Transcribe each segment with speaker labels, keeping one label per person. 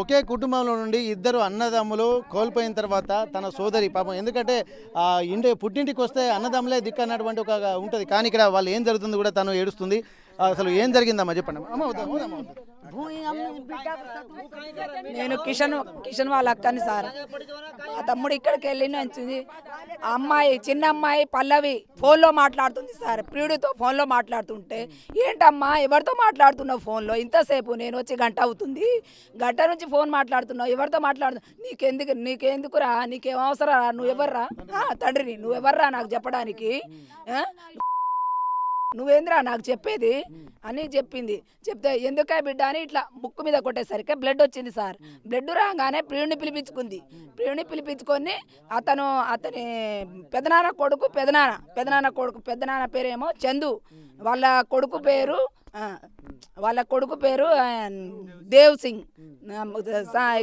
Speaker 1: ఒకే కుటుంబంలో నుండి ఇద్దరు అన్నదమ్ములు కోల్పోయిన తర్వాత తన సోదరి పాపం ఎందుకంటే పుట్టింటికి వస్తే అన్నదమ్ములే దిక్కు అన్నటువంటి ఒక ఉంటుంది. కానీ ఇక్కడ వాళ్ళు ఏం జరుగుతుంది కూడా తను ఏడుస్తుంది. అసలు ఏం జరిగిందమ్మా చెప్పండి.
Speaker 2: నేను కిషన్ వాళ్ళ అక్కని సార్. ఆ తమ్ముడు ఇక్కడికి వెళ్ళి నుంచి అమ్మాయి చిన్న అమ్మాయి పల్లవి ఫోన్లో మాట్లాడుతుంది సార్. ప్రియుడితో ఫోన్లో మాట్లాడుతుంటే ఏంటమ్మా ఎవరితో మాట్లాడుతున్నావు ఫోన్లో ఇంతసేపు? నేను వచ్చి గంట అవుతుంది, గంట నుంచి ఫోన్ మాట్లాడుతున్నావు ఎవరితో నీకెందుకురా? నీకేం అవసరం? నువ్వెవర్రా? తండ్రిని నువ్వెవర్రా నాకు చెప్పడానికి? నువ్వేంద్రా నాకు చెప్పేది అని చెప్తే ఎందుకే బిడ్డ అని ఇట్లా ముక్కు మీద కొట్టేసరికి బ్లడ్ వచ్చింది సార్. బ్లడ్ రాగానే ప్రియుడిని పిలిపించుకొని అతని పెదనాన్న పేరేమో చందు, వాళ్ళ కొడుకు పేరు దేవ్ సింగ్,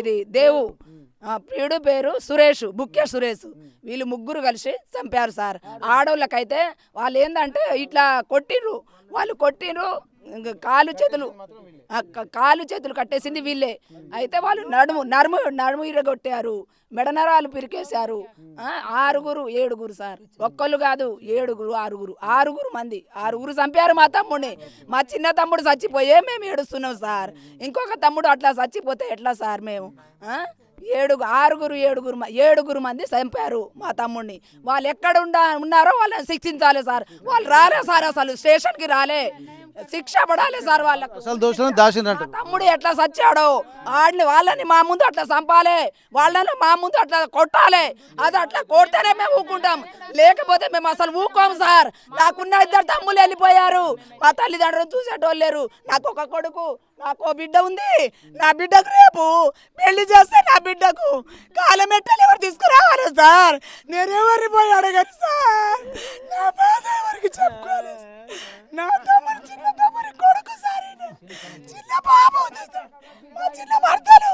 Speaker 2: ఇది దేవు, ప్రియుడు పేరు సురేష్, బుక్కే సురేష్. వీళ్ళు ముగ్గురు కలిసి చంపారు సార్. ఆడోళ్ళకైతే వాళ్ళు ఏంటంటే ఇట్లా కొట్టిర్రు, కాలు చేతులు కట్టేసింది వీళ్ళే. అయితే వాళ్ళు నడుము ఇరగొట్టారు, మెడనరాలు పిరికేశారు. 7 సార్, ఒక్కళ్ళు కాదు 6 మంది చంపారు మా తమ్ముడిని. మా చిన్న తమ్ముడు చచ్చిపోయే మేము ఏడుస్తున్నాం సార్. ఇంకొక తమ్ముడు అట్లా చచ్చిపోతే ఎట్లా సార్? మేము 7 మంది చంపారు మా తమ్ముడిని. వాళ్ళు ఎక్కడ ఉన్నారో వాళ్ళని శిక్షించాలి సార్. వాళ్ళు రాలే సార్, అసలు స్టేషన్కి రాలే, శిక్ష పడాలి సార్ వాళ్ళకు. తమ్ముడు ఎట్లా చచ్చాడో వాళ్ళని మా ముందు అట్లా చంపాలి, వాళ్ళని మా ముందు అట్లా కొట్టాలి. అది అట్లా కొడితేనే మేము ఊకుంటాం, లేకపోతే మేము అసలు ఊకోం సార్. నాకున్న 2 తమ్ముళ్ళు వెళ్ళిపోయారు, మా తల్లిదండ్రులు చూసేటోళ్ళు లేరు. నాకు ఒక కొడుకు, నాకు ఓ బిడ్డ ఉంది. నా బిడ్డకు రేపు పెళ్లి చేస్తే నా బిడ్డకు కాలమెట్టలు ఎవరు తీసుకురావాలి సార్? నేను ఎవరిని పోయి అడగను సార్. నా బాధ ఎవరికి చెప్పుకోవాలి? నా తమ్ముడు చిన్న తమ్ముడి కొడుకు సార్, చిన్న బాబు ఉంది సార్. మా చిన్న భర్తలు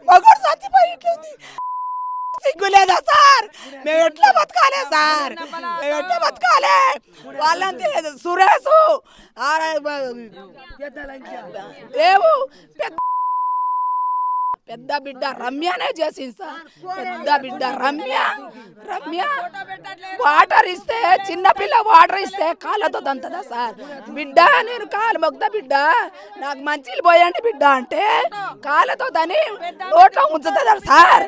Speaker 2: మగడు చచ్చిపోయి ఇట్లుంది. సిగ్గులేదా సార్? మేము ఎట్లా బతకాలే సార్? వాళ్ళంతే సురేష్, దేవు, పెద్ద బిడ్డ రమ్యనే చేసింది సార్. పెద్ద బిడ్డ రమ్య వాటర్ ఇస్తే, చిన్నపిల్ల వాటర్ ఇస్తే కాళ్ళతో దంతదా సార్? బిడ్డ నేను కాలు మొక్తా బిడ్డ, నాకు మంచిలు పోయండి బిడ్డ అంటే కాళ్ళతో దాన్ని నోట్లో ఉంచుతుందా సార్?